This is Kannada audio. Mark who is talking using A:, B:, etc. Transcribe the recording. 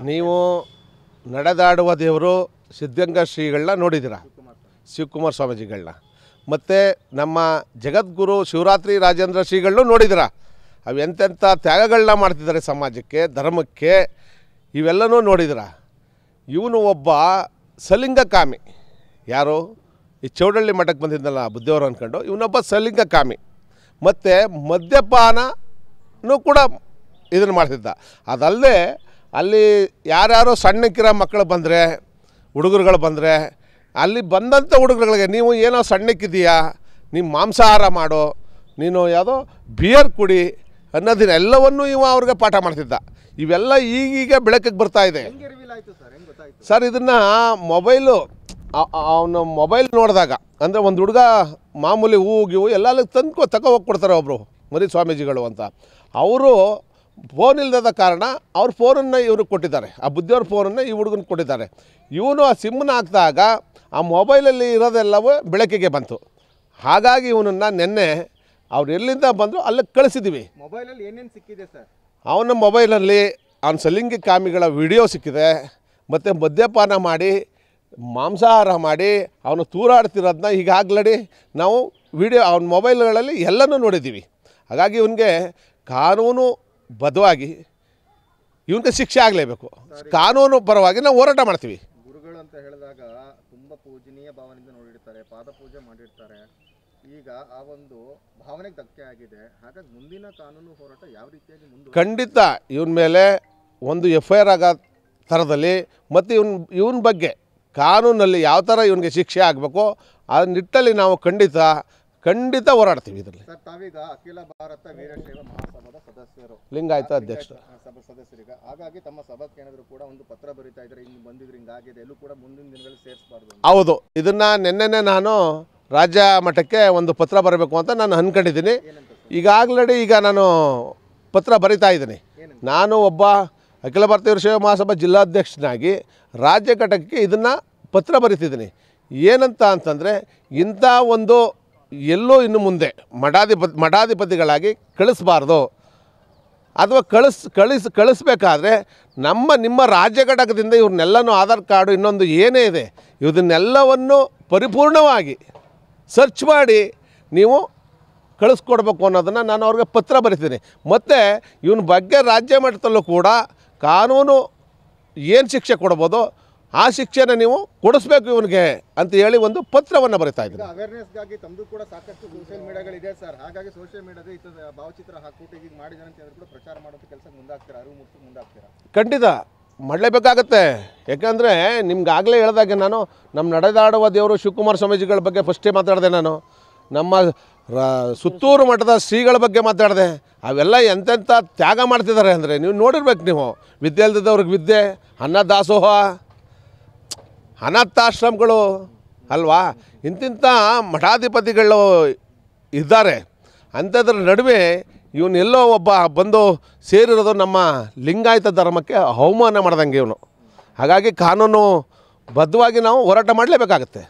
A: ನೀವು ನಡೆದಾಡುವ ದೇವರು ಸಿದ್ಧಗಂಗಾ ಶ್ರೀಗಳನ್ನ ನೋಡಿದ್ದೀರಾ, ಶಿವಕುಮಾರ ಸ್ವಾಮೀಜಿಗಳನ್ನ, ಮತ್ತು ನಮ್ಮ ಜಗದ್ಗುರು ಶಿವರಾತ್ರಿ ರಾಜೇಂದ್ರ ಶ್ರೀಗಳನ್ನೂ ನೋಡಿದ್ದೀರಾ. ಅವು ಎಂತೆಂಥ ತ್ಯಾಗಗಳನ್ನ ಮಾಡ್ತಿದ್ದಾರೆ ಸಮಾಜಕ್ಕೆ, ಧರ್ಮಕ್ಕೆ, ಇವೆಲ್ಲನೂ ನೋಡಿದ್ದೀರಾ. ಇವನು ಒಬ್ಬ ಸಲಿಂಗಕಾಮಿ. ಯಾರು ಈ ಚೌಡಳ್ಳಿ ಮಠಕ್ಕೆ ಬಂದಿದ್ದಲ್ಲ ಬುದ್ಧಿಯವರು ಅಂದ್ಕೊಂಡು, ಇವನೊಬ್ಬ ಸಲಿಂಗಕಾಮಿ. ಮತ್ತು ಮದ್ಯಪಾನೂ ಕೂಡ ಇದನ್ನು ಮಾಡ್ತಿದ್ದ. ಅದಲ್ಲದೆ ಅಲ್ಲಿ ಯಾರ್ಯಾರೋ ಸಣ್ಣಕ್ಕಿರೋ ಮಕ್ಕಳು ಬಂದರೆ, ಹುಡುಗರುಗಳು ಬಂದರೆ, ಅಲ್ಲಿ ಬಂದಂಥ ಹುಡುಗರುಗಳಿಗೆ ನೀವು ಏನೋ ಸಣ್ಣಕ್ಕಿದೆಯಾ, ನೀವು ಮಾಂಸಾಹಾರ ಮಾಡೋ, ನೀನು ಯಾವುದೋ ಬಿಯರ್ ಕುಡಿ ಅನ್ನೋದನ್ನ ಎಲ್ಲವನ್ನೂ ಇವ ಅವ್ರಿಗೆ ಪಾಠ ಮಾಡ್ತಿದ್ದ. ಇವೆಲ್ಲ ಈಗೀಗ ಬೆಳಕಿಗೆ ಬರ್ತಾಯಿದೆ ಸರ್. ಇದನ್ನು ಅವನು ಮೊಬೈಲ್ ನೋಡಿದಾಗ, ಅಂದರೆ ಒಂದು ಹುಡುಗ ಮಾಮೂಲಿ ಹೂವು ಎಲ್ಲ ತಗೋ ಹೋಗಿ ಕೊಡ್ತಾರೆ ಒಬ್ಬರು ಮರಿ ಸ್ವಾಮೀಜಿಗಳು ಅಂತ. ಅವರು ಫೋನ್ ಇಲ್ಲದ ಕಾರಣ ಅವ್ರ ಫೋನನ್ನು ಇವ್ರಿಗೆ ಕೊಟ್ಟಿದ್ದಾರೆ, ಆ ಬುದ್ಧಿಯವ್ರ ಫೋನನ್ನು ಈ ಹುಡುಗನ ಕೊಟ್ಟಿದ್ದಾರೆ. ಇವನು ಆ ಸಿಮ್ಮನ್ನ ಹಾಕಿದಾಗ ಆ ಮೊಬೈಲಲ್ಲಿ ಇರೋದೆಲ್ಲವೂ ಬೆಳಕಿಗೆ ಬಂತು. ಹಾಗಾಗಿ ಇವನನ್ನು ನಿನ್ನೆ ಅವ್ರು ಎಲ್ಲಿಂದ ಬಂದರು ಅಲ್ಲಿಗೆ ಕಳಿಸಿದ್ದೀವಿ.
B: ಮೊಬೈಲಲ್ಲಿ ಏನೇನು ಸಿಕ್ಕಿದೆ ಸರ್?
A: ಅವನ ಮೊಬೈಲಲ್ಲಿ ಅವನ ಸಲಿಂಗಿಕಾಮಿಗಳ ವಿಡಿಯೋ ಸಿಕ್ಕಿದೆ, ಮತ್ತು ಮದ್ಯಪಾನ ಮಾಡಿ ಮಾಂಸಾಹಾರ ಮಾಡಿ ಅವನು ತೂರಾಡ್ತಿರೋದನ್ನ ಈಗಾಗಲೇ ನಾವು ವಿಡಿಯೋ ಅವನ ಮೊಬೈಲ್ಗಳಲ್ಲಿ ಎಲ್ಲನೂ ನೋಡಿದ್ದೀವಿ. ಹಾಗಾಗಿ ಇವನಿಗೆ ಕಾನೂನು ಬದ್ಧವಾಗಿ ಇವನಿಗೆ ಶಿಕ್ಷೆ ಆಗಲೇಬೇಕು. ಕಾನೂನು ಪರವಾಗಿ ನಾವು ಹೋರಾಟ ಮಾಡ್ತೀವಿ.
B: ಗುರುಗಳು ಅಂತ ಹೇಳಿದಾಗ ತುಂಬ ಪೂಜನೀಯ ಭಾವನೆಯಿಂದ ನೋಡಿರ್ತಾರೆ, ಪಾದ ಪೂಜೆ ಮಾಡಿರ್ತಾರೆ. ಈಗ ಆ ಒಂದು ಭಾವನೆಗೆ ಧಕ್ಕೆ ಆಗಿದೆ. ಹಾಗಾಗಿ ಮುಂದಿನ ಕಾನೂನು ಹೋರಾಟ ಯಾವ ರೀತಿಯಾಗಿ
A: ಖಂಡಿತ ಇವನ ಮೇಲೆ ಒಂದು FIR ಆಗೋ ಥರದಲ್ಲಿ, ಮತ್ತು ಇವನ ಬಗ್ಗೆ ಕಾನೂನಲ್ಲಿ ಯಾವ ಥರ ಇವನಿಗೆ ಶಿಕ್ಷೆ ಆಗಬೇಕು ಆ ನಿಟ್ಟಲ್ಲಿ ನಾವು ಖಂಡಿತ ಹೋರಾಡ್ತೀವಿ. ಇದರಲ್ಲಿ
B: ಸರ್, ತಾವೀಗ ಅಖಿಲ ಭಾರತ ವೀರಶೈವ ಮಹಾಸಭಾದ ಸದಸ್ಯರು,
A: ಲಿಂಗಾಯತ ಅಧ್ಯಕ್ಷರು,
B: ಸದಸ್ಯರೀಗ. ಹಾಗಾಗಿ ತಮ್ಮ ಸಭಾಕ್ಕೆ ಏನಾದರೂ ಕೂಡ ಒಂದು ಪತ್ರ ಬರೀತಾ ಇದ್ದಾರೆ, ಹಿಂಗೆ ಬಂದಿದ್ರು, ಹಿಂಗಾಗಿದೆ, ಎಲ್ಲೂ ಕೂಡ ಮುಂದಿನ ದಿನಗಳಲ್ಲಿ ಸೇರಿಸಬಾರ್ದು.
A: ಹೌದು, ಇದನ್ನು ನಿನ್ನೆನೇ ನಾನು ರಾಜ್ಯ ಮಟ್ಟಕ್ಕೆ ಒಂದು ಪತ್ರ ಬರಬೇಕು ಅಂತ ನಾನು ಅಂದ್ಕೊಂಡಿದ್ದೀನಿ. ಈಗ ನಾನು ಪತ್ರ ಬರಿತಾ ಇದ್ದೀನಿ. ನಾನು ಒಬ್ಬ ಅಖಿಲ ಭಾರತ ವೀರಶೈವ ಮಹಾಸಭಾ ಜಿಲ್ಲಾಧ್ಯಕ್ಷನಾಗಿ ರಾಜ್ಯ ಘಟಕಕ್ಕೆ ಇದನ್ನು ಪತ್ರ ಬರಿತಿದ್ದೀನಿ. ಏನಂತ ಅಂತಂದರೆ, ಇಂಥ ಒಂದು ಎಲ್ಲೋ ಇನ್ನು ಮುಂದೆ ಮಠಾಧಿಪತಿಗಳಾಗಿ ಕಳಿಸ್ಬಾರ್ದು, ಅಥವಾ ಕಳಿಸ್ಬೇಕಾದ್ರೆ ನಿಮ್ಮ ರಾಜ್ಯ ಘಟಕದಿಂದ ಇವ್ರನ್ನೆಲ್ಲನೂ ಆಧಾರ್ ಕಾರ್ಡು ಇನ್ನೊಂದು ಏನೇ ಇದೆ ಇದನ್ನೆಲ್ಲವನ್ನು ಪರಿಪೂರ್ಣವಾಗಿ ಸರ್ಚ್ ಮಾಡಿ ನೀವು ಕಳಿಸ್ಕೊಡ್ಬೇಕು ಅನ್ನೋದನ್ನು ನಾನು ಅವ್ರಿಗೆ ಪತ್ರ ಬರಿತೀನಿ. ಮತ್ತು ಇವನ ಬಗ್ಗೆ ರಾಜ್ಯ ಮಟ್ಟದಲ್ಲೂ ಕೂಡ ಕಾನೂನು ಏನು ಶಿಕ್ಷೆ ಕೊಡ್ಬೋದು ಆ ಶಿಕ್ಷೆನ ನೀವು ಕೊಡಿಸ್ಬೇಕು ಇವನಿಗೆ ಅಂತ ಹೇಳಿ ಒಂದು ಪತ್ರವನ್ನು ಬರಿತಾ ಇದ್ದೀನಿ.
B: ಅವೇರ್ನೆಸ್ಗಾಗಿ ತಮ್ಮದು ಕೂಡ ಸಾಕಷ್ಟು ಸೋಷಿಯಲ್ ಮೀಡಿಯಾಗಳಿದೆ ಸರ್. ಹಾಗಾಗಿ ಸೋಷಿಯಲ್ ಮೀಡಿಯಾದ ಭಾವಚಿತ್ರ ಹಾಕ್ಬಿಟ್ಟು ಈಗ ಮಾಡಿದಾರೆ ಅಂತ ಹೇಳಿದ್ರು ಕೂಡ ಪ್ರಚಾರ ಮಾಡೋದು ಕೆಲಸಕ್ಕೆ ಮುಂದಾಗ್ತೀರಾ, ಅರಿವು ಮೂಡಿಸೋಕೆ ಮುಂದಾಗ್ತೀರಾ?
A: ಖಂಡಿತ ಮಾಡಲೇಬೇಕಾಗತ್ತೆ. ಯಾಕಂದರೆ ನಿಮ್ಗಾಗಲೇ ಹೇಳಿದಾಗೆ ನಾನು ನಮ್ಮ ನಡೆದಾಡುವ ದೇವರು ಶಿವಕುಮಾರ ಸ್ವಾಮೀಜಿಗಳ ಬಗ್ಗೆ ಫಸ್ಟೇ ಮಾತಾಡಿದೆ. ನಾನು ನಮ್ಮ ಸುತ್ತೂರು ಮಠದ ಶ್ರೀಗಳ ಬಗ್ಗೆ ಮಾತಾಡಿದೆ. ಅವೆಲ್ಲ ಎಂತೆಂಥ ತ್ಯಾಗ ಮಾಡ್ತಿದ್ದಾರೆ ಅಂದರೆ ನೀವು ನೋಡಿರ್ಬೇಕು. ನೀವು ವಿದ್ಯೆ ಇಲ್ದಿದ್ದವ್ರಿಗೆ ವಿದ್ಯೆ, ಅನ್ನದಾಸೋಹ, ಅನಾಥಾಶ್ರಮಗಳು ಅಲ್ವಾ, ಇಂತಿಂಥ ಮಠಾಧಿಪತಿಗಳು ಇದ್ದಾರೆ. ಅಂಥದ್ರ ನಡುವೆ ಇವನ್ನೆಲ್ಲೋ ಒಬ್ಬ ಬಂದು ಸೇರಿರೋದು ನಮ್ಮ ಲಿಂಗಾಯತ ಧರ್ಮಕ್ಕೆ ಅವಮಾನ ಮಾಡ್ದಂಗೆ ಇವನು. ಹಾಗಾಗಿ ಕಾನೂನು ಬದ್ಧವಾಗಿ ನಾವು ಹೋರಾಟ ಮಾಡಲೇಬೇಕಾಗತ್ತೆ.